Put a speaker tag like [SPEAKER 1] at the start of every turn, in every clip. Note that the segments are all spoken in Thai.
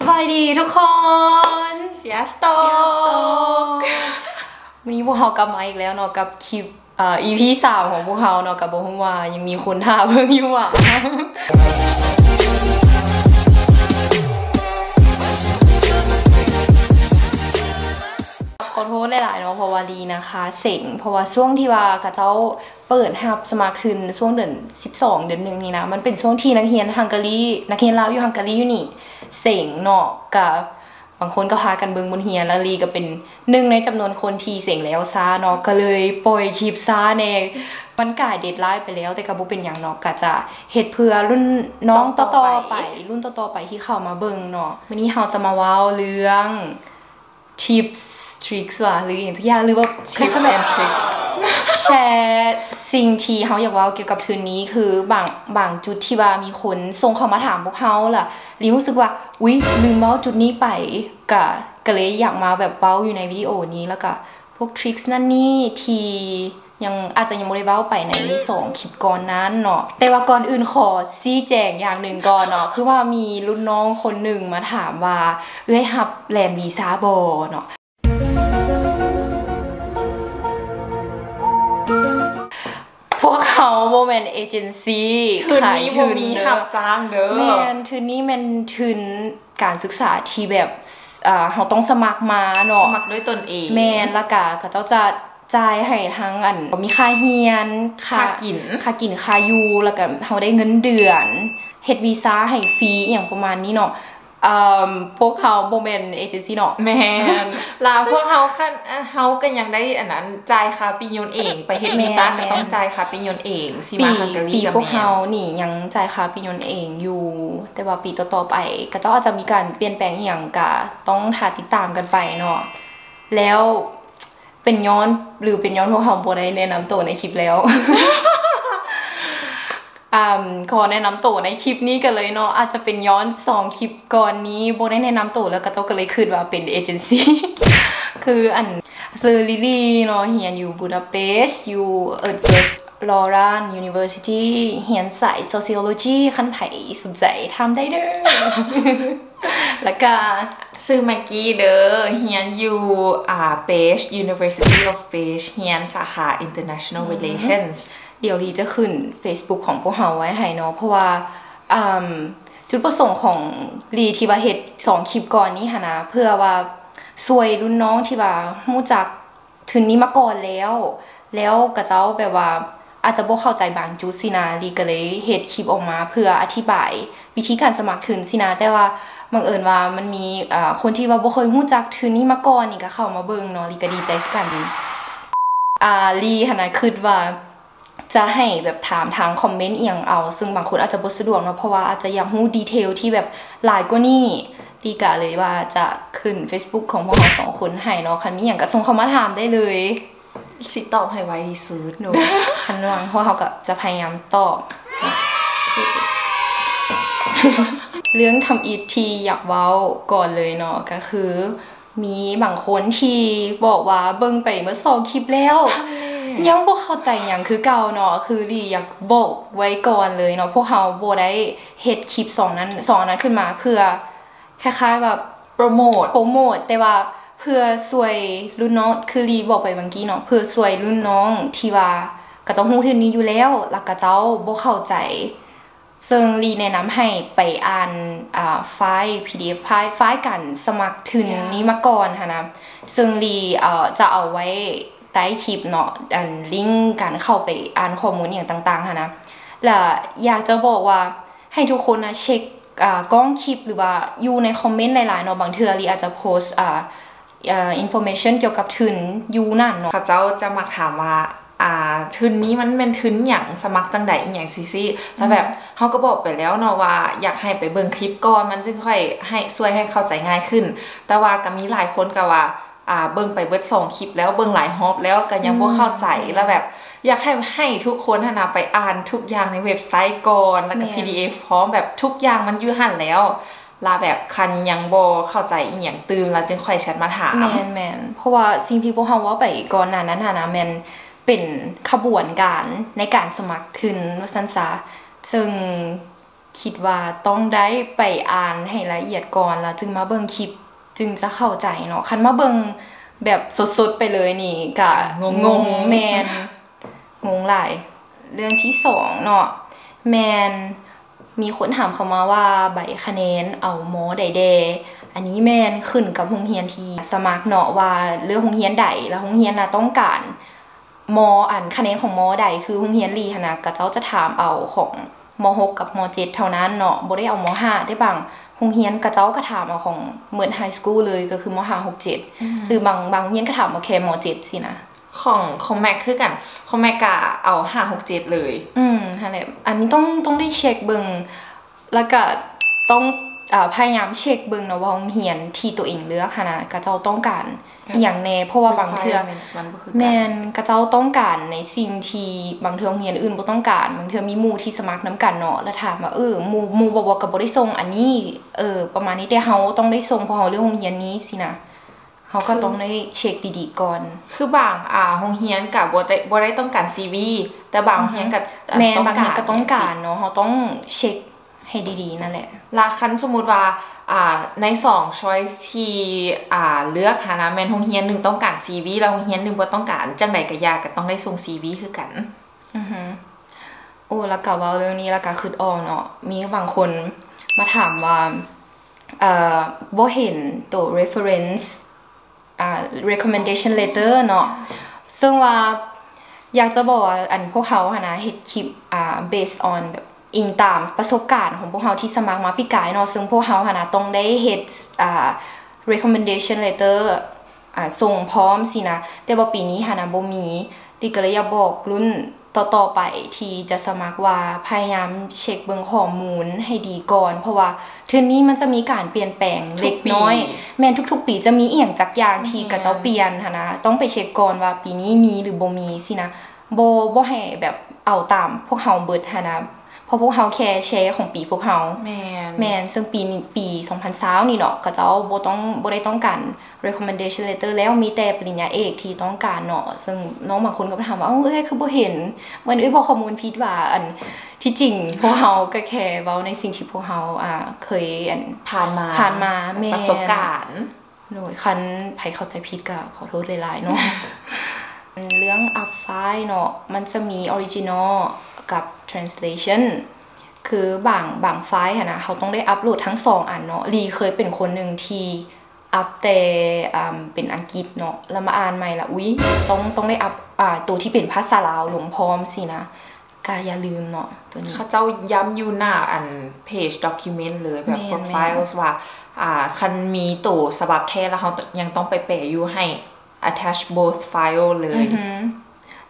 [SPEAKER 1] สบายดีทุกคนเสียสต็อกวันนี้พวกเรากลับมาอีกแล้วเนาะกับคลิปEP 3ของพวกเราเนาะกับบอกว่ายังมีคนท่าเพิ่งอยู่อ่ะขอโทษหลายๆเนาะเพราะว่าลีนะคะเส็งเพราะว่าช่วงที่ว่ากระเจ้าเปิดฮับสมัครขึ้นช่วงเดือน12 เดือน 1นี่นะมันเป็นช่วงที่นักเรียนฮังการีนักเรียนลาวอยู่ฮังการีอยู่นี่เส็งเนาะกับบางคนก็พากันเบิ่งบนเฮียแล้วลีก็เป็นหนึ่งในจำนวนคนที่เส็งแล้วซาเนาะก็เลยปล่อยคลิปซาในมันกายเดดไลน์ไปแล้วแต่ก็บ่เป็นอย่างเนาะก็จะเฮ็ดเพื่อรุ่นน้องต่อๆไปรุ่นต่อๆไปที่เข้ามาเบิ่งเนาะวันนี้เราจะมาเว้าเรื่องtips tricks ว่ะหรืออย่างที่ยากหรือว่า
[SPEAKER 2] tips and tricks
[SPEAKER 1] แชร์สิ่งที่เขาอยากว่าเกี่ยวกับทุนนี้คือบางจุดที่ว่ามีคนส่งเข้ามาถามพวกเขาล่ะรีรู้สึกว่าอุ๊ยลืมเว้าจุดนี้ไปก็เลยอยากมาแบบเว้าอยู่ในวิดีโอนี้แล้วก็พวกทริคนั่นนี่ที่ยังอาจจะยังไม่ได้เว้าไปใน2 คลิปก่อนนั้นเนาะแต่ว่าก่อนอื่นขอชี้แจงอย่างหนึ่งก่อนเนาะคือว่ามีรุ่นน้องคนหนึ่งมาถามว่าฮับแลนด์วีซ่าบ่เนาะพวกเขาโมเมนเอเจนซี่ขายทุน
[SPEAKER 2] นี้หับจ้างเด้อ
[SPEAKER 1] แมนทุนนี้มันทุนการศึกษาที่แบบเขาต้องสมัครมาเนาะ
[SPEAKER 2] สมัครด้วยตนเอง
[SPEAKER 1] แมนละกะเขาเจ้าจะจ่ายให้ทั้งมีค่าเฮียน
[SPEAKER 2] ค่ากิน
[SPEAKER 1] ค่าอยู่แล้วก็เขาได้เงินเดือนเฮ็ดวีซ่าให้ฟรีอย่างประมาณนี้เนาะพวกเขาโมเมนเอเจนซี่เนาะ
[SPEAKER 2] แมนลาพวกเขาขั้นเขาก็ยังได้อันนั้นจ่ายค่าปียนเองไปเฮ็ดวีซ่าก็ต้องจ่ายค่าปียนเองสิมาฮังการีกับแม่
[SPEAKER 1] พวกเขานี่ยังจ่ายค่าปียนเองอยู่แต่ว่าปีต่อๆไปก็จะอาจจะมีการเปลี่ยนแปลงอย่างก็ต้องติดตามกันไปเนาะแล้วเป็นย้อนพวกเขาบ่ได้แนะนำตัวในคลิปแล้วขอแนะนำตัวในคลิปนี้กันเลยเนาะอาจจะเป็นย้อน2 คลิปก่อนนี้โบได้แนะนำตัวแล้วก็เจ้าก็เลยคิดว่าเป็นเอเจนซี่คือซื้อลิลี่เนาะเรียนอยู่บูดาเปสต์อยู่ลอรันยูนิเวอร์ซิตี้เรียนสาย sociology คันไผสนใจทำได้เด้อแล้วก็
[SPEAKER 2] ซื้อแม็กกี้เด้อเรียนอยู่เปช University of Page เรียนสาขา International Relations
[SPEAKER 1] เดี๋ยวลีจะขึ้น Facebook ของพวกเราไว้ให้เนาะเพราะว่าจุดประสงค์ของลีที่ว่าเฮ็ด2 คลิปก่อนนี้ค่ะนะเพื่อว่าช่วยรุ่นน้องที่ว่ารู้จักทุนนี้มาก่อนแล้วกระเจ้าแบบว่าอาจจะบ่เข้าใจบางจุดสินะลีก็เลยเฮ็ดคลิปออกมาเพื่ออธิบายวิธีการสมัครทุนสินะแต่ว่าบังเอิญว่ามันมีคนที่ว่าบ่เคยรู้จักทุนนี้มาก่อนนี่ก็เข้ามาเบิ่งเนาะลีก็ดีใจกันลีหั่นน่ะคิดว่าจะให้แบบถามทางคอมเมนต์เอียงเอาซึ่งบางคนอาจจะบ่สะดวกเนาะเพราะว่าอาจจะอยากรู้ดีเทลที่แบบหลายกว่านี้ดีกะเลยว่าจะขึ้น Facebook ของพวกเรา2 คนให้เนาะคันมีหยังก็ส่งเข้ามาถามได้เลย
[SPEAKER 2] สิตอบให้ไวที่สุด
[SPEAKER 1] เนาะคันว่าเพราะเขาก็จะพยายามตอบเรื่องทำอีทีอยากเว้าก่อนเลยเนาะก็คือมีบางคนที่บอกว่าเบิ่งไปเมื่อ2 คลิปแล้วยังบ่เข้าใจหยังคือเก่าเนาะคือลีอยากบอกไว้ก่อนเลยเนาะพวกเฮาบ่ได้เฮ็ดคลิป2นั้นขึ้นมาเพื่อคล้ายๆแบบ
[SPEAKER 2] โปรโมท
[SPEAKER 1] แต่ว่าเพื่อช่วยรุ่นน้องคือลีบอกไปเมื่อกี้เนาะเพื่อช่วยรุ่นน้องที่ว่าก็เจ้าฮู้ถึงนี้อยู่แล้วก็เจ้าบ่เข้าใจซึ่งลีแนะนำให้ไปอ่านไฟล์ PDF ไฟล์การสมัครทุนนี้มาก่อนค่ะนะซึ่งลีจะเอาไว้ใต้คลิปเนาะลิงก์การเข้าไปอ่านข้อมูลอย่างต่างๆค่ะนะและอยากจะบอกว่าให้ทุกคนนะเช็คกล้องคลิปหรือว่าอยู่ในคอมเมนต์หลายๆเนาะบางเทื่อลีอาจจะโพสต์information เกี่ยวกับทุนอยู่นั่นเนาะ
[SPEAKER 2] เขาเจ้าจะมักถามว่าทุนนี้มันเป็นทุนอย่างสมัครจังใดอีหยังซี่แล้วแบบเฮาก็บอกไปแล้วเนาะว่าอยากให้ไปเบิ่งคลิปก่อนมันจึงค่อยให้ช่วยให้เข้าใจง่ายขึ้นแต่ว่าก็มีหลายคนก็ว่าเบิ่งไปเบิด2 คลิปแล้วเบิ่งหลายรอบแล้วก็ยังบ่เข้าใจแล้วแบบอยากให้ทุกคนนะไปอ่านทุกอย่างในเว็บไซต์ก่อนแล้วก็ PDF พร้อมแบบทุกอย่างมันอยู่หั่นแล้วลาแบบคันยังบ่เข้าใจอีหยังตื่นแล้วจึงค่อยแชทมาถาม
[SPEAKER 1] แม่นเพราะว่าสิ่งที่พวกเฮาว่าไปก่อนหน้านั้นนะแม่นเป็นขบวนการในการสมัครทุนว่าซั่นซะซึ่ง คิดว่าต้องได้ไปอ่านให้ละเอียดก่อนแล้วจึงมาเบิ่งคลิปจึงจะเข้าใจเนาะคันมาเบิ่งแบบสดๆไปเลยนี่ก็งงแมนงงหลายเรื่องที่2เนาะแมนมีคนถามเข้ามาว่าใบคะแนนเอาหมอใดแดอันนี้แมนขึ้นกับโรงเรียนที่สมัครเนาะว่าเรื่องโรงเรียนใดแล้วโรงเรียนน่ะต้องการมอันคะแนนของมใดคือโรงเรียนลีหั่นน่ะก็เจ้าจะถามเอาของม6กับม7เท่านั้นเนาะบ่ได้เอาม5ได้บางโรงเรียนก็เจ้าก็ถามเอาของเหมือนไฮสคูลเลยก็คือม5 6 7หรือบางโรงเรียนก็ถามเอาแค่ม7สินะ
[SPEAKER 2] ของแม็กคือกันของแม็กกะเอา5 6 7เลย
[SPEAKER 1] นั่นแหละอันนี้ต้องได้เช็คเบิ่งแล้วก็ต้องพยายามเช็คเบิ่งเนาะว่าโรงเรียนที่ตัวเองเลือกหั่นน่ะก็เจ้าต้องการอีหยังแน่เพราะว่าบางเทื่อแม่นก็เจ้าต้องการในสิ่งที่บางเทื่อโรงเรียนอื่นบ่ต้องการบางเทื่อมีหมู่ที่สมัครนํกันเนาะแล้วถามว่าหมู่บอกว่าก็บ่ได้ส่งอันนี้ประมาณนี้แต่เฮาต้องได้ส่งเพราะเฮาเลือกโรงเรียนนี้สินะเฮาก็ต้องได้เช็คดีๆก่อน
[SPEAKER 2] คือบางโรงเรียนก็บ่ได้ต้องการ CV แต่บางโรงเรียนก็
[SPEAKER 1] แม่นบางโรงเรียนก็ต้องการเนาะเฮาต้องเช็คให้ดีๆนั่นแหละ
[SPEAKER 2] ละคันสมมุติว่าใน2 choice ที่เลือกหานะแม่นโรงเรียนนึงต้องการ CV แล้วโรงเรียนนึงบ่ต้องการจังได๋ก็ยากก็ต้องได้ส่ง CV คือกัน
[SPEAKER 1] โอ้แล้วก็เว้าเรื่องนี้แล้วก็คิดออกเนาะมีบางคนมาถามว่าบ่เห็นตัว reference recommendation letter เนาะซึ่งว่าอยากจะบอกว่าอันพวกเขาค่ะนะเฮ็ดคลิปbased on แบบอิงตามประสบการณ์ของพวกเขาที่สมัครมาปีกายเนาะซึ่งพวกเขาค่ะนะต้องได้เฮ็ดrecommendation letter ส่งพร้อมสินะแต่ว่าปีนี้ค่ะนะบ่มีดิก็เลยอยากบอกรุ่นต่อๆไปที่จะสมัครว่าพยายามเช็คเบิ่งข้อมูลให้ดีก่อนเพราะว่าเทื่อนี้มันจะมีการเปลี่ยนแปลงเล็กน้อยแม่นทุกๆปีจะมีอีหยังจักอย่างที่กระเจ้าเปลี่ยนหั่นนะต้องไปเช็คก่อนว่าปีนี้มีหรือบ่มีสินะบ่ให้แบบเอาตามพวกเฮาเบิดหั่นนะเพราะพวกเฮาแค่แชร์ของปีพวกเฮาแม่นซึ่งปี2020นี่เนาะก็เจ้าบ่ได้ต้องการ recommendation letter แล้วมีแต่ปริญญาเอกที่ต้องการเนาะซึ่งน้องบางคนก็ถามว่าคือบ่เห็นเหมือนบอกข้อมูลผิดว่าอันที่จริงพวกเฮาก็แค่เว้าในสิ่งที่พวกเฮาเคย
[SPEAKER 2] ผ่านมา
[SPEAKER 1] แม่
[SPEAKER 2] ประสบการณ์
[SPEAKER 1] โดยคันไผเข้าใจผิดก็ขอโทษหลายๆเนาะเรื่องอัพไฟล์เนาะมันจะมี original กับ translation คือบางไฟล์นะเขาต้องได้อัปโหลดทั้ง2อันเนาะลีเคยเป็นคนหนึ่งที่อัพแต่เป็นอังกฤษเนาะแล้วมาอ่านใหม่ละต้องได้อัพตัวที่เป็นภาษาลาวลงพร้อมสินะก็อย่าลืมเนาะตัวนี้
[SPEAKER 2] เขาเจ้าย้ำอยู่หน้าอัน page document เลยแบบ profile ว่าคันมีตัวฉบับแท้แล้วเขายังต้องไปแปะอยู่ให้ attach both file เลย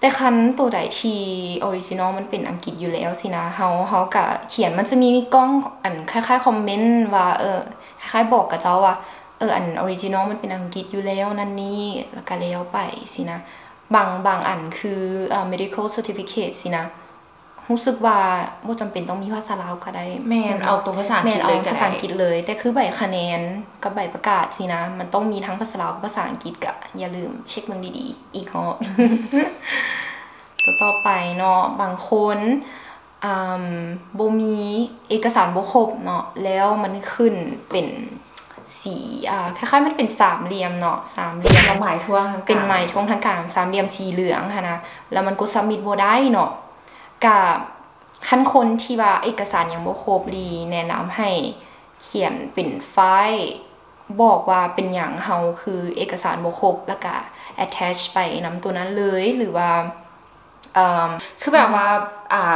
[SPEAKER 1] แต่คันตัวใดที่ออริจินอลมันเป็นอังกฤษอยู่แล้วสินะเฮาก็เขียนมันจะมีกล้องอันคล้ายๆคอมเมนต์ว่าคล้ายๆบอกกับเจ้าว่าอันออริจินอลมันเป็นอังกฤษอยู่แล้วนั่นนี่แล้วก็แล้วไปสินะบางอันคือ medical certificate สินะรู้สึกว่าบ่จำเป็นต้องมีภาษาลาวก็ได้
[SPEAKER 2] แม่นเอาตัวภาษาอังกฤษเลยก็ได้
[SPEAKER 1] ภาษาอังกฤษเลยแต่คือใบคะแนนกับใบประกาศสินะมันต้องมีทั้งภาษาลาวกับภาษาอังกฤษก็อย่าลืมเช็คเบิ่งดีๆอีกรอบต่อไปเนาะบางคนบ่มีเอกสารบ่ครบเนาะแล้วมันขึ้นเป็นสีคล้ายๆมันเป็นสามเหลี่ยมเนาะสามเหลี่ยม
[SPEAKER 2] หมายท่วง
[SPEAKER 1] เป็นหมายท่วงทางกลางสามเหลี่ยมสีเหลืองค่ะนะแล้วมันกดซับมิทบ่ได้เนาะกับขั้นคนที่ว่าเอกสารยังบ่ครบดีแนะนำให้เขียนเป็นไฟล์บอกว่าเป็นหยังเฮาคือเอกสารบ่ครบแล้วก็ attach ไปนำตัวนั้นเลยหรือว่า
[SPEAKER 2] คือแบบว่า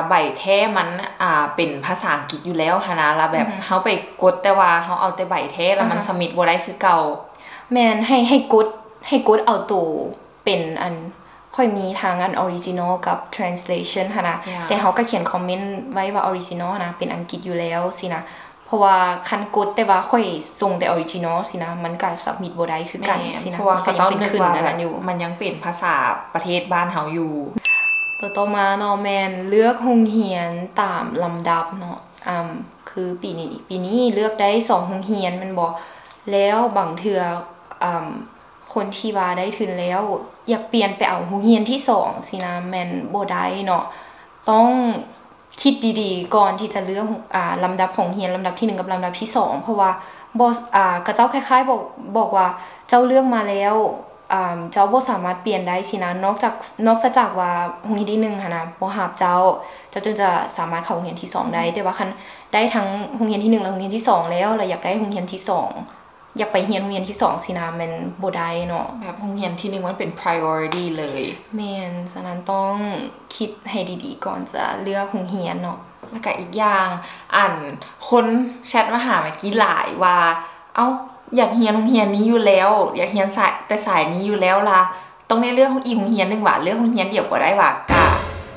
[SPEAKER 2] ใบแท้มันเป็นภาษาอังกฤษอยู่แล้วค่ะนะแล้วแบบเฮาไปกดแต่ว่าเฮาเอาแต่ใบแท้แล้วมันสมิทบ่ได้คือเก่า
[SPEAKER 1] แม่นให้กดเอาตัวเป็นอันค่อยมีทางอัน original กับ translation ค่ะนะแต่เฮาก็เขียนคอมเมนต์ไว้ว่า original นะเป็นอังกฤษอยู่แล้วสินะเพราะว่าคันกดแต่ว่าค่อยส่งแต่ original สินะมันก็สับมิทบ่ได้คือกันสินะ
[SPEAKER 2] เพราะว่าเขาต้องนึกว่ามันยังเป็นภาษาประเทศบ้านเฮาอยู่
[SPEAKER 1] ต่อมาเนาะแม่นเลือกโรงเรียนตามลำดับเนาะคือปีนี้เลือกได้2โรงเรียนมันบ่แล้วบางเทื่อคนที่ว่าได้ทุนแล้วอยากเปลี่ยนไปเอาโรงเรียนที่2สินะแม่นบ่ได้เนาะต้อง คิดดีๆก่อนที่จะเลือกลำดับของเรียนลำดับที่1กับลำดับที่2เพราะว่าบ่ก็เจ้าคล้ายๆบอกว่าเจ้าเลือกมาแล้วเจ้าบ่สามารถเปลี่ยนได้สินะนอกจากว่าโรงเรียนที่1หั่นน่ะบ่รับเจ้าจึงจะสามารถเข้าโรงเรียนที่2ได้แต่ว่าคันได้ทั้งโรงเรียนที่1และโรงเรียนที่2แล้วอยากได้โรงเรียนที่2อยากไปเรียนโรงเรียนที่2สินะมันบ่ได้เนาะ
[SPEAKER 2] แบบโรงเรียนที่1มันเป็น priority เลย
[SPEAKER 1] แม่นฉะนั้นต้องคิดให้ดีๆก่อนจะเลือกโรงเรียนเนาะ
[SPEAKER 2] แล้วก็อีกอย่างคนแชทมาหาเมื่อกี้หลายว่าอยากเรียนโรงเรียนนี้อยู่แล้วอยากเรียนสายนี้อยู่แล้วล่ะต้องได้เลือกอีกโรงเรียนนึงว่าเลือกโรงเรียนเดียวก็ได้ว่ากะ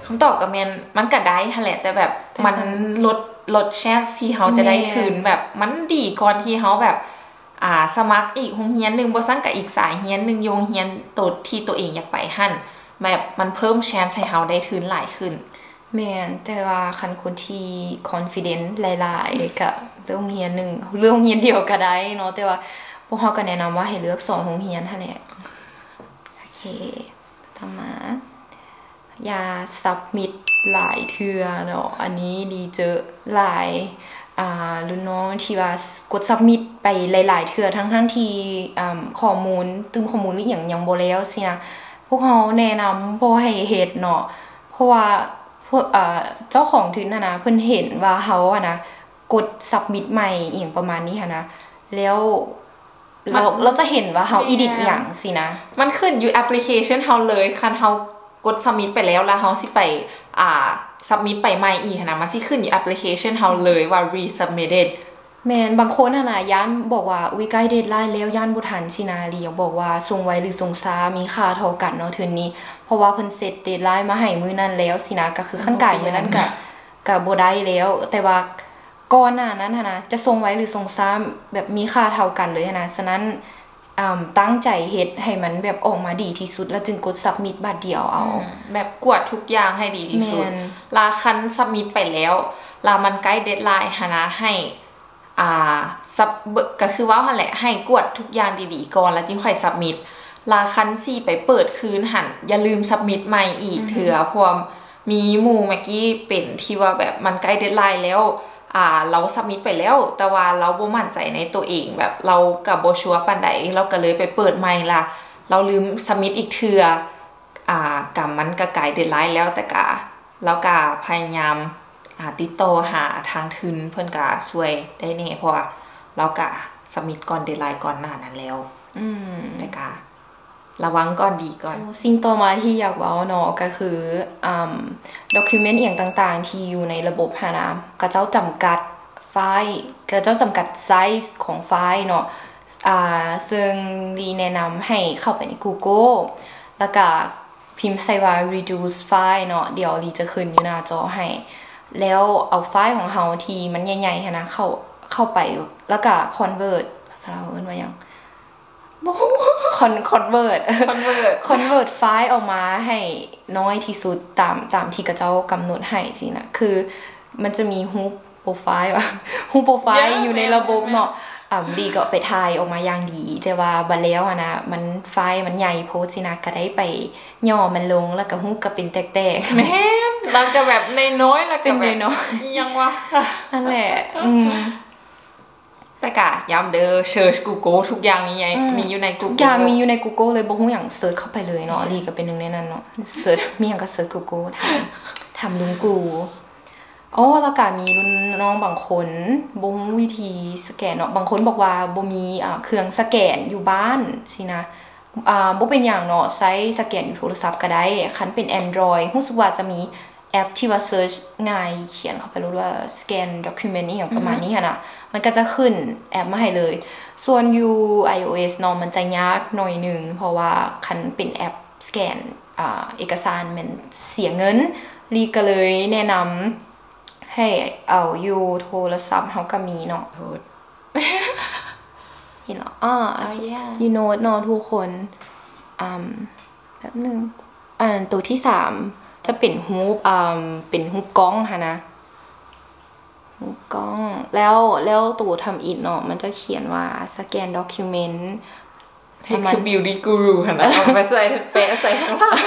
[SPEAKER 2] คำตอบก็แม่นมันก็ได้หั่นแหละแต่แบบมันลด chance ที่เฮาจะได้ทุนแบบมันดีก่อนที่เฮาแบบสมัครอีกโรงเรียนนึงบ่ซั่นก็อีกสายเรียนนึงโรงเรียนที่ตัวเองอยากไปหั่นแบบมันเพิ่ม chance ให้เฮาได้ทุนหลายขึ้น
[SPEAKER 1] แม่นแต่ว่าคันคนที่ confident หลายๆก็เลือกโรงเรียนนึงเลือกโรงเรียนเดียวก็ได้เนาะแต่ว่าพวกเฮาก็แนะนำว่าให้เลือก2โรงเรียนหั่นแหละโอเคต่อมาอย่า submit หลายเทื่อเนาะอันนี้ดีเจอหลายรุ่นน้องที่ว่ากด submit ไปหลายๆเทื่อทั้งที่ข้อมูลตึมข้อมูลหรือยังบ่แล้วสินะพวกเฮาแนะนำบ่ให้เฮ็ดเนาะเพราะว่าเจ้าของทุนนะเพิ่นเห็นว่าเฮานะกด submit ใหม่อีหยังประมาณนี้หั่นนะแล้วเราจะเห็นว่าเฮา edit หยังสินะ
[SPEAKER 2] มันขึ้นอยู่แอปพลิเคชันเฮาเลยคันเฮากด submit ไปแล้วเฮาสิไปsubmit ไปใหม่อีกนะมันสิขึ้นอยู่แอปพลิเคชันเฮาเลยว่า resubmitted
[SPEAKER 1] แม่นบางคนน่ะย่านบอกว่าอุ๊ยใกล้เดดไลน์แล้วย่านบ่ทันสินะลีบอกว่าส่งไวหรือส่งช้ามีค่าเท่ากันเนาะทุนนี้เพราะว่าเพิ่นเซตเดดไลน์มาให้มื้อนั้นแล้วสินะก็คือขั้นกายมื้อนั้นก็บ่ได้แล้วแต่ว่าก่อนหน้านั้นนะจะส่งไวหรือส่งช้าแบบมีค่าเท่ากันเลยนะฉะนั้นตั้งใจเฮ็ดให้มันแบบออกมาดีที่สุดแล้วจึงกด submit บัดเดียวเอา
[SPEAKER 2] แบบกวดทุกอย่างให้ดีที่สุดลาคัน submit ไปแล้วลามันใกล้เดดไลน์หั่นนะให้ก็คือว่าหั่นแหละให้กวดทุกอย่างดีๆก่อนแล้วจึงค่อย submit ลาคันสิไปเปิดคืนหั่นอย่าลืม submit ใหม่อีกเถื่อเพราะมีหมู่เมื่อกี้เป็นที่ว่าแบบมันใกล้เดดไลน์แล้วเรา submit ไปแล้วแต่ว่าเราบ่มั่นใจในตัวเองแบบเราก็บ่ชัวร์ปานใดเราก็เลยไปเปิดใหม่ล่ะเราลืม submit อีกเทื่อกะมันก็ใกล้เดดไลน์แล้วแต่ก็เราก็พยายามติดต่อหาทางทุนเพิ่นก็ช่วยได้แน่เพราะว่าเราก็ submit ก่อนเดดไลน์ก่อนหน้านั้นแล้วแต่ก็ระวังก่อนดีก่อน
[SPEAKER 1] สิ่งต่อมาที่อยากเว้าเนาะก็คือdocument อีหยังต่างๆที่อยู่ในระบบหานะก็เจ้าจำกัดไฟล์ก็เจ้าจำกัดไซส์ของไฟล์เนาะซึ่งดีแนะนำให้เข้าไปใน Google แล้วก็พิมพ์ใส่ว่า reduce file เนาะเดี๋ยวลีจะขึ้นอยู่หน้าจอให้แล้วเอาไฟล์ของเฮาที่มันใหญ่ๆนะเข้าไปแล้วก็ convert ภาษาลาวเอิ้นว่าหยัง convert ไฟล์ออกมาให้น้อยที่สุดตามที่กระเจ้ากำหนดให้สินะคือมันจะมีรูปโปรไฟล์อยู่ในระบบเนาะดีก็ไปถ่ายออกมาอย่างดีแต่ว่าบัดแล้วนะมันไฟล์มันใหญ่โพสสินะก็ได้ไปย่อมันลงแล้วก็รูปก็เป็นแตก
[SPEAKER 2] ๆแม่นแล้วก็แบบน้อยๆแล้วก็แบบยังวะ
[SPEAKER 1] นั่นแหละ
[SPEAKER 2] แต่ก็ย้ำเด้อ search Google ทุกอย่างมีอยู่ใน Google
[SPEAKER 1] ทุกอย่างมีอยู่ใน Google เลยบ่ฮู้หยังเสิร์ชเข้าไปเลยเนาะลีก็เป็นนึงในนั้นเนาะเสิร์ชมีหยังก็เสิร์ช Google ถามลุงกูแล้วก็มีรุ่นน้องบางคนบ่รู้วิธีสแกนเนาะบางคนบอกว่าบ่มีเครื่องสแกนอยู่บ้านสินะบ่เป็นหยังเนาะใช้สแกนอยู่โทรศัพท์ก็ได้คันเป็น Android รู้สึกว่าจะมีแอปที่ว่า search ง่ายเขียนเข้าไปรู้ว่า scan document นี่อย่างประมาณนี้ค่ะนะมันก็จะขึ้นแอปมาให้เลยส่วนอยู่ iOS เนาะมันจะยากหน่อยนึงเพราะว่าคันเป็นแอป scan เอกสารมันเสียเงินลีก็เลยแนะนำให้เอาอยู่โทรศัพท์เฮาก็มีเนาะเห็นเหรอyou know เนาะทุกคนแป๊บนึงตัวที่3จะเป็นรูปกล้องค่ะนะรูปกล้องแล้วตัวทำอิฐเนาะมันจะเขียนว่าสแกนด็อกิวเมนต์
[SPEAKER 2] ให้คือ beauty guru ค่ะนะเอาไปใส่แปะใส่ข้างหลัง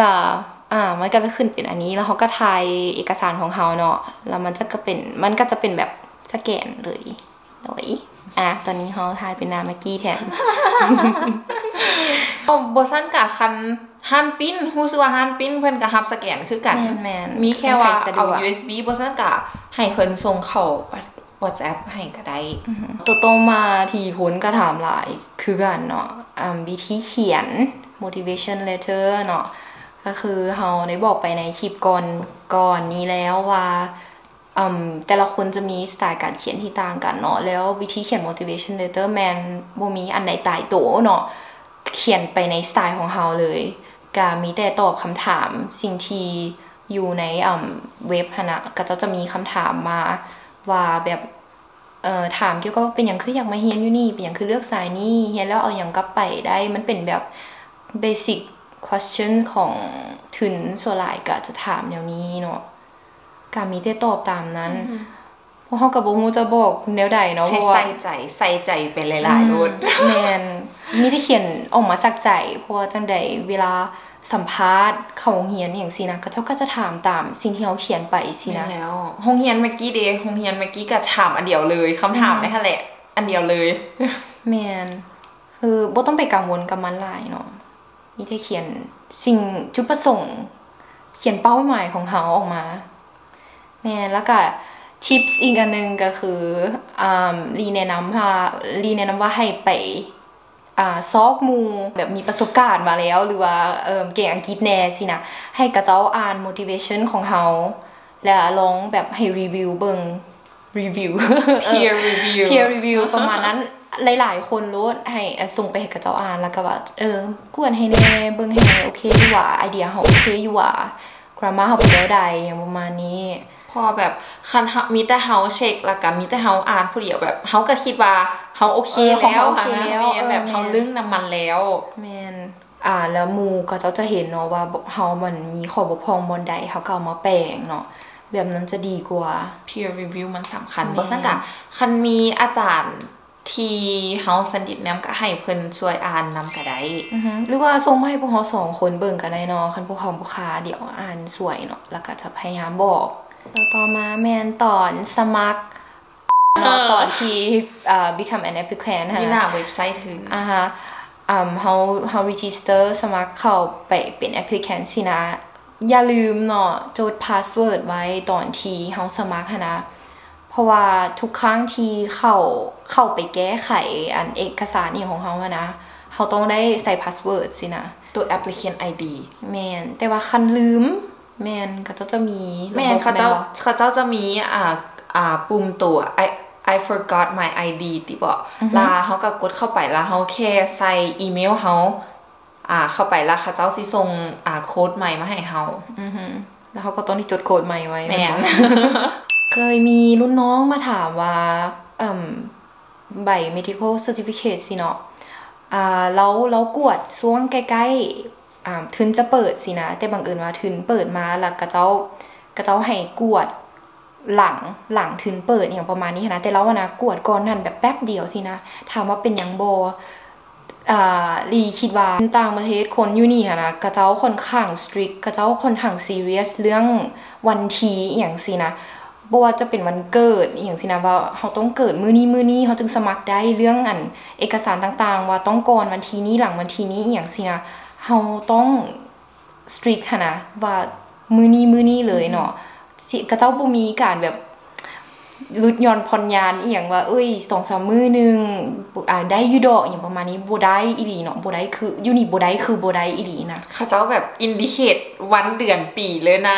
[SPEAKER 1] ล่ะ มันก็จะขึ้นเป็นอันนี้แล้วเขาก็ถ่ายเอกสารของเขาเนาะแล้วมันก็จะเป็นแบบสแกนเลยโดยตอนนี้เขาถ่ายเป็นนามากี้แทน
[SPEAKER 2] บ่ซั่นกะคันฮันปิ้นฮู้สึกว่าฮันปิ้นเพิ่นก็รับสแกนคือกันมีแค่ว่าเอา USB บ่ซั่นกะให้เพิ่นส่งเข้า WhatsApp ให้ก็ได้
[SPEAKER 1] ต่อมาที่คนก็ถามหลายคือกันเนาะวิธีเขียน motivation letter เนาะก็คือเฮาได้บอกไปในคลิปก่อนนี้แล้วว่าแต่ละคนจะมีสไตล์การเขียนที่ต่างกันเนาะแล้ววิธีเขียน motivation letter แมนบ่มีอันใดตายตัวเนาะเขียนไปในสไตล์ของเฮาเลยก็มีแต่ตอบคำถามสิ่งที่อยู่ในเว็บนะก็จะมีคำถามมาว่าแบบถามเกี่ยวกับเป็นอย่างคืออยากมาเรียนอยู่นี่เป็นอย่างคือเลือกสายนี้เรียนแล้วเอาอย่างกลับไปได้มันเป็นแบบ basic question ของทุนส่วนหลายก็จะถามแนวนี้เนาะก็มีแต่ตอบตามนั้นเพราะเฮาก็บ่ฮู้จะบอกแนวใดเนาะ
[SPEAKER 2] เพราะว่าใส่ใจไปหลายๆโลด
[SPEAKER 1] แม่นมีแต่เขียนออกมาจากใจเพราะว่าจังได๋เวลาสัมภาษณ์เข้าโรงเรียนอย่างซี่นะเขาก็จะถามตามสิ่งที่เฮาเขียนไปสินะ
[SPEAKER 2] แล้วโรงเรียนเมื่อกี้เด้โรงเรียนเมื่อกี้ก็ถามอันเดียวเลยคำถามได้หั่นแหละอันเดียวเลย
[SPEAKER 1] แม่นคือบ่ต้องไปกังวลกับมันหลายเนาะมีแต่เขียนสิ่งจุดประสงค์เขียนเป้าหมายของเฮาออกมาแม่นแล้วก็ทิปส์อีกอันนึงก็คือลีแนะนำว่าให้ไปซอกมูแบบมีประสบการณ์มาแล้วหรือว่าเก่งอังกฤษแน่สินะให้กระเจ้าอ่าน motivation ของเฮาแล้วลองแบบให้รีวิวเบิ่ง
[SPEAKER 2] peer
[SPEAKER 1] review ประมาณนั้นหลายๆคนรู้ให้ส่งไปให้กระเจ้าอ่านแล้วก็ว่ากวนให้แน่เบิ่งให้แน่โอเคอยู่ว่าไอเดียเฮาโอเคอยู่ว่า grammar เฮาเป็นแล้วใดอย่างประมาณนี้
[SPEAKER 2] พอแบบคันมีแต่เฮาเช็คแล้วก็มีแต่เฮาอ่านผู้เดียวแบบเฮาก็คิดว่าเฮาโอเคแล้วค่ะแบบเฮาลึงนำมันแล้ว
[SPEAKER 1] แม่นแล้วหมู่ก็จะเห็นเนาะว่าเฮามันมีข้อบกพร่องบ่ใดเฮาก็เอามาแปลงเนาะแบบนั้นจะดีกว่า
[SPEAKER 2] peer review มันสำคัญบ่ซั่นก็คันมีอาจารย์ที่เฮาสนิทนำก็ให้เพิ่นช่วยอ่านนำก็ได้
[SPEAKER 1] หรือว่าส่งมาให้พวกเฮา2คนเบิ่งก็ได้เนาะคันพวกเฮาบ่ค้าเดี๋ยวอ่านสวยเนาะแล้วก็จะพยายามบอกแล้วต่อมาแม่นตอนสมัครตอนที่become an applicant
[SPEAKER 2] นี่หน้าเว็บไซต์ถึง
[SPEAKER 1] how register สมัครเข้าไปเป็น applicant สินะอย่าลืมเนาะจด password ไว้ตอนที่เฮาสมัครนะเพราะว่าทุกครั้งที่เข้าไปแก้ไขอันเอกสารของเฮานะเฮาต้องได้ใส่ password สินะ
[SPEAKER 2] ตัว applicant ID
[SPEAKER 1] แม่นแต่ว่าคันลืมแม่นเขาจะมี
[SPEAKER 2] แม่นเขาเจ้าจะมีปุ่มตัว I forgot my ID ติบ่ลาเฮาก็กดเข้าไปแล้วเฮาแค่ใส่อีเมลเฮาเข้าไปแล้วเขาเจ้าสิส่งโค้ดใหม่มาให้เฮา
[SPEAKER 1] แล้วเขาก็ต้องจดโค้ดใหม่ไว้แม่นเคยมีรุ่นน้องมาถามว่าใบ medical certificate สิเนาะเรากวดช่วงใกล้ๆทึนจะเปิดสินะแต่บังเอิญว่าทึนเปิดมาแล้วกระเจ้าให้กวดหลังทึนเปิดอย่างประมาณนี้นะแต่เรานะกวดก่อนนั้นแบบแป๊บเดียวสินะถามว่าเป็นหยังบ่ลีคิดว่าต่างประเทศคนอยู่นี่นะกระเจ้าค่อนข้าง strict กระเจ้าค่อนข้าง serious เรื่องวันที่อย่างสินะบ่ว่าจะเป็นวันเกิดอย่างสินะว่าเฮาต้องเกิดมื้อนี้เฮาจึงสมัครได้เรื่องอันเอกสารต่างๆว่าต้องก่อนวันที่นี้หลังวันที่นี้อย่างสินะเฮาต้อง strict ค่ะนะว่ามื้อนี้เลยเนาะกระเจ้าบ่มีการแบบลุดย่อนผ่อนยานอีหยังว่า2-3 มื้อนึงได้อยู่ดอกอย่างประมาณนี้บ่ได้อีหลีเนาะบ่ได้คืออยู่นี่บ่ได้คือบ่ได้อีหลีนะ
[SPEAKER 2] เขาเจ้าแบบอินดิเคตวันเดือนปีเลยนะ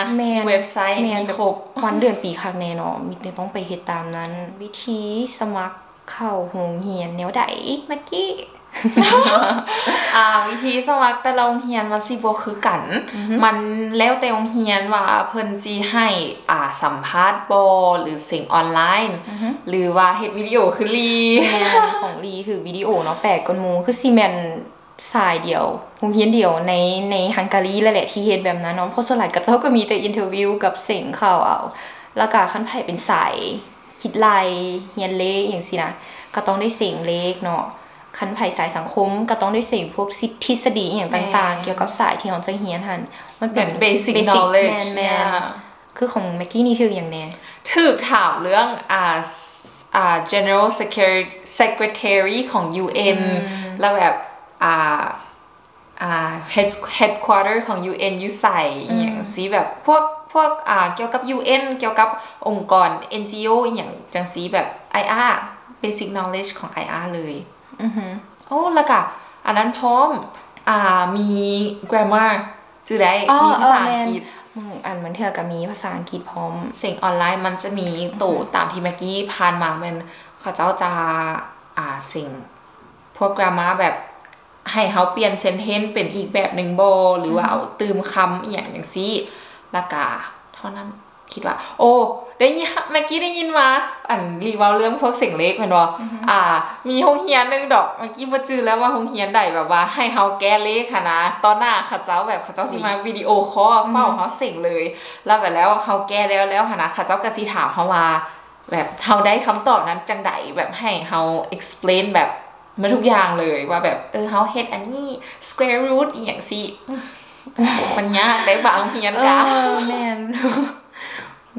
[SPEAKER 2] เว็บไซต์มีครบ
[SPEAKER 1] วันเดือนปีคักแน่เนาะมีแต่ต้องไปเฮ็ดตามนั้นวิธีสมัครเข้าโรงเรียนแนวใดเมื่อกี้
[SPEAKER 2] วิธีสมัครแต่ละโรงเรียนมันสิบ่คือกันมันแล้วแต่โรงเรียนว่าเพิ่นสิให้สัมภาษณ์บ่หรือสิ่งออนไลน์หรือว่าเฮ็ดวิดีโอคือลี
[SPEAKER 1] ของลีถือวิดีโอเนาะแปลกกว่าหมู่คือสิแม่นสายเดียวโรงเรียนเดียวในฮังการีแหละที่เฮ็ดแบบนั้นเนาะเพราะส่วนหลายก็เจ้าก็มีแต่อินเทอร์วิวกับเสียงข่าวเอาแล้วก็คันไผเป็นสายคิดลายเรียนเลขอย่างซี่นะก็ต้องได้เสียงเลขเนาะ คันไผสายสังคมก็ต้องได้เสพพวกทฤษฎีอย่างต่างๆเกี่ยวกับสายที่เราจะเรียนหั่นมันเป็น
[SPEAKER 2] basic knowledge
[SPEAKER 1] แม่นคือของแม็กกี้นี่ถึกอย่างแน่
[SPEAKER 2] ถึกถามเรื่องGeneral Secretary ของ UN แล้วแบบheadquarter ของ UN อยู่ใส่อย่างซีแบบพวกเกี่ยวกับ UN เกี่ยวกับองค์กร NGO อย่างจังซีแบบ IR basic knowledge ของ IR เลยโอ้แล้วก็อันนั้นพร้อมมี grammar จื่อได้มีภาษาอังกฤษ
[SPEAKER 1] อันมันเถื่อก็มีภาษาอังกฤษพร้อม
[SPEAKER 2] สิ่งออนไลน์มันจะมีตู่ตามที่เมื่อกี้ผ่านมามันเขาเจ้าจะสิ่งพวก grammar แบบให้เขาเปลี่ยน sentence เป็นอีกแบบหนึ่งบ่หรือว่าเอาตืมคำอีกอย่างซี่ละกาเท่านั้นคิดว่าโอ้ได้ยินเมื่อกี้ได้ยินมารีวาเรื่องพวกเสียงเล็กแม่นบ่มีโรงเรียนนึงดอกเมื่อกี้บ่จื้อแล้วว่าโรงเรียนใดแบบว่าให้เฮาแก้เลขค่ะนะตอนหน้าเขาเจ้าสิมาวิดีโอคอลเฝ้าเฮาเสียงเลยแล้วแบบแล้วเฮาแก้แล้วค่ะนะเขาเจ้าก็สิถามเฮาว่าแบบเฮาได้คำตอบนั้นจังไดแบบให้เฮา explain แบบมาทุกอย่างเลยว่าแบบเฮาเฮ็ดอันนี้ square root อีหยังสิมันยากได้บางเรียนกะ
[SPEAKER 1] แม่น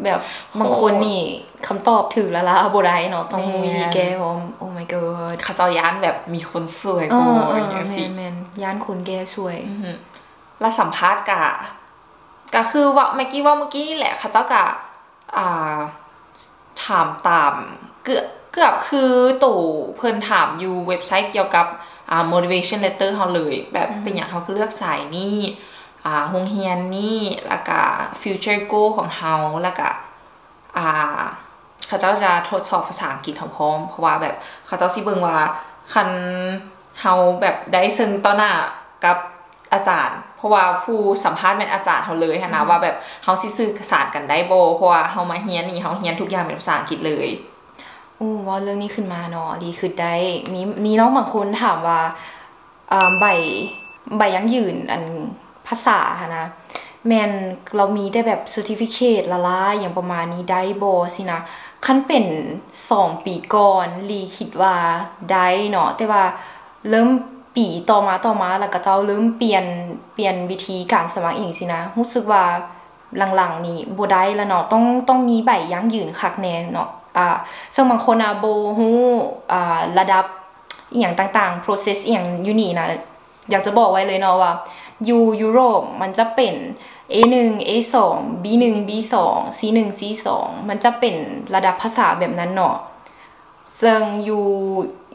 [SPEAKER 1] แบบบางคนนี่คำตอบถึงแล้วล่ะบ่ได้เนาะต้องมีวิธีแก้โอ้ my god
[SPEAKER 2] เขาเจ้าย้านแบบมีคนสวยกูอย่างงี้สิ
[SPEAKER 1] แม่นย้านคนแก้สวย
[SPEAKER 2] แล้วสัมภาษณ์ก็คือว่าเมื่อกี้นี่แหละเขาเจ้าก็ถามตามเกือบคือตู่เพิ่นถามอยู่เว็บไซต์เกี่ยวกับmotivation letter เฮาเลยแบบเป็นอย่างเฮาคือเลือกสายนี้โรงเรียนนี่แล้วก็ future goal ของเฮาแล้วก็เขาเจ้าจะทดสอบภาษาอังกฤษพร้อมเพราะว่าแบบเขาเจ้าสิเบิ่งว่าคันเฮาแบบได้ซึ่งต่อหน้ากับอาจารย์เพราะว่าผู้สัมภาษณ์เป็นอาจารย์เฮาเลยหั่นนะว่าแบบเฮาสิสื่อสารกันได้บ่เพราะว่าเฮามาเรียนนี่เฮาเรียนทุกอย่างเป็นภาษาอังกฤษเลย
[SPEAKER 1] ว่าเรื่องนี้ขึ้นมาเนาะดีคือได้มีน้องบางคนถามว่าใบยังยืนอันภาษาค่ะนะแมนเรามีได้แบบ certificate ละอย่างประมาณนี้ได้บ่สินะคันเป็น2ปีก่อนลีคิดว่าได้เนาะแต่ว่าเริ่มปีต่อมาแล้วก็เจ้าเริ่มเปลี่ยนวิธีการสมัครเองสินะรู้สึกว่าหลังๆนี้บ่ได้แล้วเนาะต้องมีใบยั่งยืนคักแน่เนาะซึ่งบางคนบ่ฮู้ระดับอีหยังต่างๆ process อีหยังอยู่นี่นะอยากจะบอกไว้เลยเนาะว่ายุโรปมันจะเป็น A1 A2 B1 B2 C1 C2 มันจะเป็นระดับภาษาแบบนั้นเนาะซึ่ง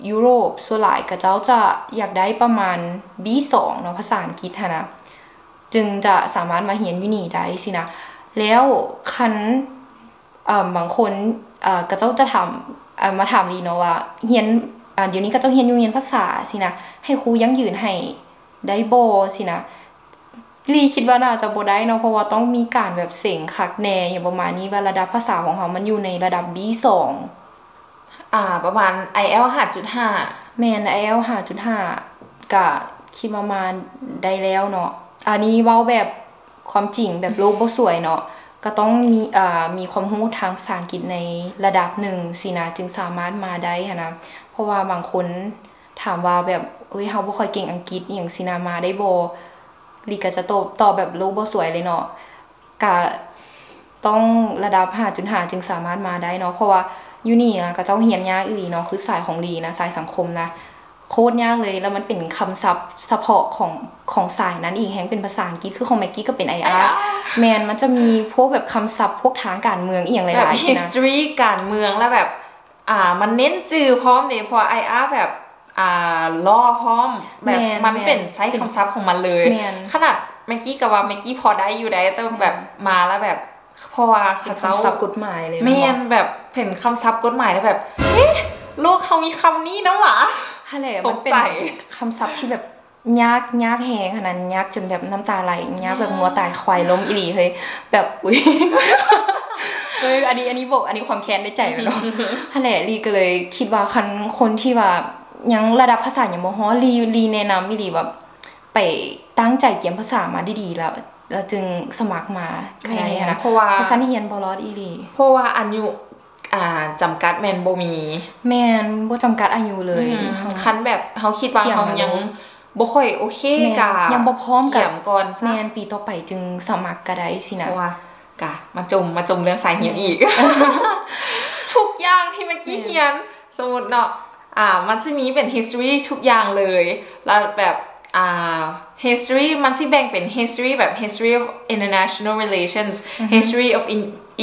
[SPEAKER 1] ยุโรปส่วนหลายก็เจ้าจะอยากได้ประมาณ B2 เนาะภาษาอังกฤษนะจึงจะสามารถมาเรียนอยู่นี่ได้สินะแล้วคันบางคนก็เจ้าจะมาถามลีเนาะว่าเรียนเดี๋ยวนี้ก็เจ้าเรียนภาษาสินะให้ครูยั่งยืนให้ได้บ่สินะลีคิดว่าน่าจะบ่ได้เนาะเพราะว่าต้องมีการแบบเสียงคักแน่อย่างประมาณนี้ว่าระดับภาษาของเขามันอยู่ในระดับ B2
[SPEAKER 2] ประมาณ IELTS 5.5
[SPEAKER 1] แม่น IELTS 5.5 ก็คิดประมาณได้แล้วเนาะอันนี้เว้าแบบความจริงแบบโลกบ่สวยเนาะก็ต้องมีความรู้ทางภาษาอังกฤษในระดับหนึ่งสินะจึงสามารถมาได้ค่ะนะเพราะว่าบางคนถามว่าแบบเฮาบ่ค่อยเก่งอังกฤษอีหยังสินะมาได้บ่ลีก็จะตอบแบบโลกบ่สวยเลยเนาะก็ต้องระดับ 5.5 จึงสามารถมาได้เนาะเพราะว่าอยู่นี่ก็เจ้าเรียนยากอีหลีเนาะคือสายของลีนะสายสังคมนะโคตรยากเลยแล้วมันเป็นคำศัพท์เฉพาะของสายนั้นอีกแฮงเป็นภาษาอังกฤษคือของแม็กกี้ก็เป็น IR แมนมันจะมีพวกแบบคำศัพท์พวกทางการเมืองอีกอย่างหลายๆนะ
[SPEAKER 2] history การเมืองแล้วแบบมันเน้นจื่อพร้อมนี่พอ IR แบบล่อพร้อมแบบมันเป็นไซส์คำศัพท์ของมันเลยขนาดแม็กกี้กับว่าแม็กกี้พอได้อยู่ได้แต่แบบมาแล้วแบบเพราะว่า
[SPEAKER 1] คำศัพท์กฎหมายเลย
[SPEAKER 2] แม่นแบบเห็นคำศัพท์กฎหมายแล้วแบบโลกเขามีคำนี้นะหวะ
[SPEAKER 1] ฮัลโหลมันเป็นคำศัพท์ที่แบบยากแหงขนาดยากจนแบบน้ำตาไหลยากแบบงัวตายควายล้มอีหลีเฮ้ยแบบอุ้ยอันนี้บอกอันนี้ความแค้นในใจเนาะฮัลโหลลีก็เลยคิดว่าคนที่ว่ายังระดับภาษาอย่างบ่ฮ้อลีแนะนำอีหลีแบบไปตั้งใจเรียนภาษามาดีๆแล้วจึงสมัครมา
[SPEAKER 2] ได้นะเพราะว่า
[SPEAKER 1] ภาษาเรียนบ่รอดอีหลี
[SPEAKER 2] เพราะว่าอั จำกัดแม่นบ่มี
[SPEAKER 1] แม่นบ่จำกัดอายุเลย
[SPEAKER 2] คันแบบเฮาคิดว่าเฮายังบ่ค่อยโอเคกะ
[SPEAKER 1] ยังบ่พร้อม
[SPEAKER 2] กับก่อน
[SPEAKER 1] แม่นปีต่อไปจึงสมัครก็ได้สินะ
[SPEAKER 2] ว่ากะมาจมเรื่องสายเรียนอีกทุกอย่างที่เมื่อกี้เรียนสมมุติเนาะมันสิมีเป็น history ทุกอย่างเลยแล้วแบบhistory มันสิแบ่งเป็น history แบบ history of international relations history of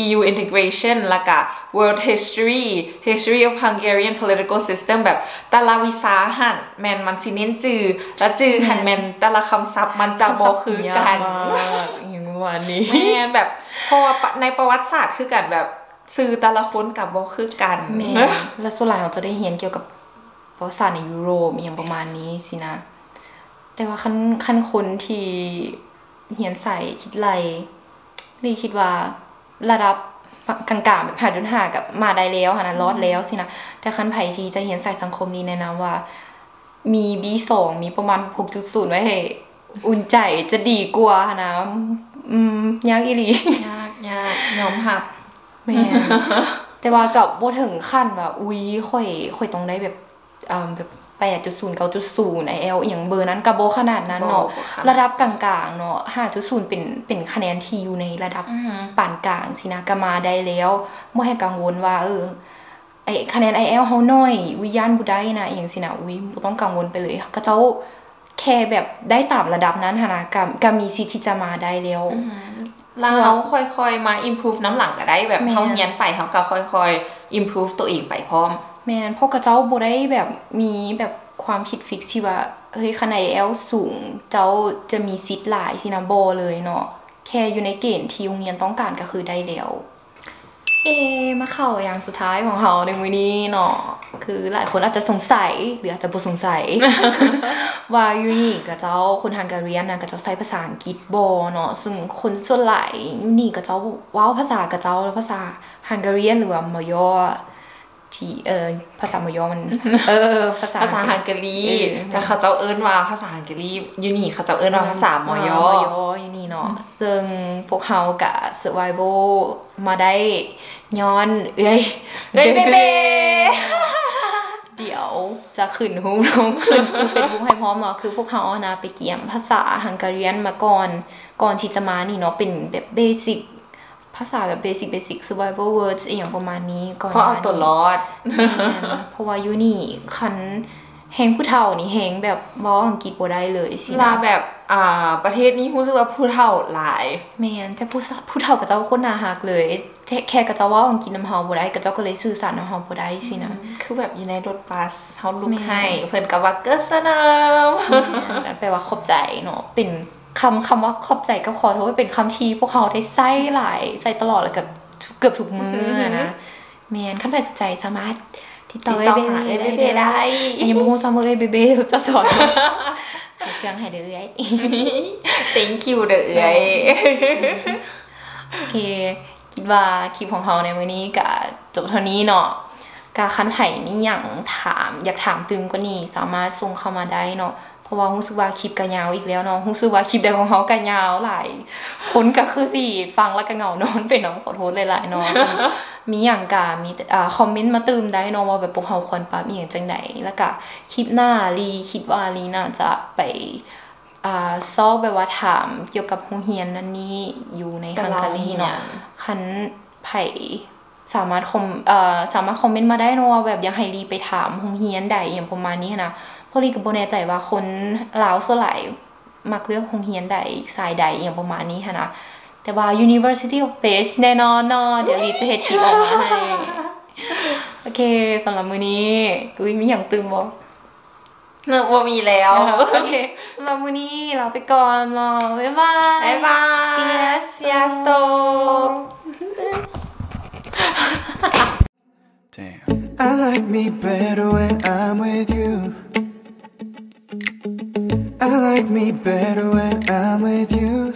[SPEAKER 2] EU integration แล้วก็ world history of Hungarian political system แบบแต่ละวิชาหั่นแม่นมันสิเน้นจื่อแล้วจื่อหั่นแม่นแต่ละคำศัพท์มันจะบ่คือกัน
[SPEAKER 1] อย่างว่านี้
[SPEAKER 2] แม่นแบบเพราะว่าในประวัติศาสตร์คือกันแบบชื่อแต่ละคนก็บ่คือกัน
[SPEAKER 1] แม่แล้วส่วนหลายเราจะได้เรียนเกี่ยวกับประวัติศาสตร์ในยุโรปอย่างประมาณนี้สินะแต่ว่าคันคนที่เรียนสายคิดไรนี่คิดว่าระดับกลางๆแบบ5.5กับมาได้แล้วนะรอดแล้วสินะแต่คันไผที่จะเรียนสายสังคมนี้แนะนำว่ามี B2 มีประมาณ 6.0 ไว้ให้อุ่นใจจะดีกว่านะยากอีหลี
[SPEAKER 2] ยากยอมรับ
[SPEAKER 1] แม่แต่ว่าก็บ่ถึงขั้นว่าอุ๊ยค่อยต้องได้แบบ8.0 9.0 IELTS อย่างเบอร์นั้นก็บ่ขนาดนั้นเนาะระดับกลางๆเนาะ 5.0 เป็นคะแนนที่อยู่ในระดับปานกลางสินะก็มาได้แล้วบ่ให้กังวลว่าไอ้คะแนน IELTS เฮาน้อยวิญญาณบ่ได้นะอีหยังสินะอุ๊ยบ่ต้องกังวลไปเลยก็เจ้าแค่แบบได้ตามระดับนั้นหั่นนะก็มีสิทธิ์ที่จะมาได้แล้ว
[SPEAKER 2] แล้วเฮาค่อยๆมา improve น้ำหลังก็ได้แบบเฮาเรียนไปเฮาก็ค่อยๆ improve ตัวเองไปพร้อม
[SPEAKER 1] แม่นเพราะกระเจ้าบ่ได้แบบมีแบบความคิดฟิกที่ว่าเฮ้ยคะแนน IELTS สูงเจ้าจะมีสิทธิ์หลายสินะบ่เลยเนาะแค่อยู่ในเกณฑ์ที่โรงเรียนต้องการก็คือได้แล้วมาเข้าอย่างสุดท้ายของเฮาในมื้อนี้เนาะคือหลายคนอาจจะสงสัยหรืออาจจะบ่สงสัย ว่าอยู่นี่กระเจ้าคนฮังการีนะกระเจ้าใช้ภาษาอังกฤษบ่เนาะซึ่งคนส่วนหลายอยู่นี่กระเจ้าเว้าภาษากระเจ้าแล้วภาษาฮังการีหรือว่ามยอที่ภาษามยอมันภาษา
[SPEAKER 2] ฮังการีแต่เขาเจ้าเอิ้นว่าภาษาฮังการีอยู่นี่เขาเจ้าเอิ้นว่าภาษามยอ
[SPEAKER 1] อยู่นี่เนาะซึ่งพวกเฮาก็ survival มาได้ย้อนเบเดี๋ยวจะขึ้นรูปลงขึ้นซึ่งเป็นรูปให้พร้อมเนาะคือพวกเฮานะไปเกี่ยมภาษาฮังการีมาก่อนที่จะมานี่เนาะเป็นแบบเบสิกภาษาแบบเบสิก survival words อย่างประมาณนี้ก่อน
[SPEAKER 2] เพราะเอาตัวรอด
[SPEAKER 1] เพราะว่าอยู่นี่คันแฮงผู้เฒ่านี่แฮงแบบเว้าอังกฤษบ่ได้เลยสิ
[SPEAKER 2] ลาแบบประเทศนี้รู้สึกว่าผู้เฒ่าหลาย
[SPEAKER 1] แม่นแต่ผู้เฒ่าก็เจ้าคนน่าฮักเลยแค่ก็เจ้าเว้าอังกฤษนำเฮาบ่ได้ก็เจ้าก็เลยสื่อสารนำเฮาบ่ได้สินะ
[SPEAKER 2] คือแบบอยู่ในรถบัสเฮาลุกให้เพิ่นก็ว่าเกิดสนาม
[SPEAKER 1] นั่นแปลว่าขอบใจเนาะเป็นคำว่าขอบใจกับขอโทษเป็นคำที่พวกเขาได้ใส่ตลอดแล้วกับเกือบทุกมื้อนะแม่นคันใครสนใจสามารถติดต่อเบเบได้ยังบ่ฮู้ซ้ำว่าเบจะสอนใส่เครื่องให้เด้อเอ้ย
[SPEAKER 2] thank you เด้อเอ้ย
[SPEAKER 1] โอเคคิดว่าคลิปของเฮาในมื้อนี้ก็จบเท่านี้เนาะก็คันไผมีหยังอยากถามตึมกว่านี้สามารถส่งเข้ามาได้เนาะเพราะว่ารู้สึกว่าคลิปก็ยาวอีกแล้วเนาะรู้สึกว่าคลิปใดของเฮาก็ยาวหลายคนก็คือสิฟังแล้วก็เหงานอนไปเนาะขอโทษหลายๆเนาะมีหยังก็มีคอมเมนต์มาเติมได้เนาะว่าแบบพวกเฮาควรปรับอีหยังจังได๋แล้วก็คลิปหน้าคิดว่าน่าจะไปซอแบบว่าถามเกี่ยวกับโรงเรียนนั้นนี้อยู่ในฮังการีเนาะคันไผสามารถคอมเมนต์มาได้เนาะว่าแบบอยากให้ลีไปถามโรงเรียนใดอย่างประมาณนี้นะพอลีก็บ่แน่ใจว่าคนลาวส่วนหลายมักเลือกโรงเรียนใดสายใดอย่างประมาณนี้ค่ะนะแต่ว่า University of Page แน่นอนเนาะเดี๋ยวลีจะเฮ็ดคลิปออกมาให้โอเคสำหรับมื้อนี้มีหยังตื่มบ่
[SPEAKER 2] นึกว่ามีแล้ว
[SPEAKER 1] โอเคสำหรับมื้อนี้เราไปก่อนเนาะบ๊ายบาย
[SPEAKER 2] Sziasztok
[SPEAKER 3] Damn. I like me better when I'm with you. I like me better when I'm with you.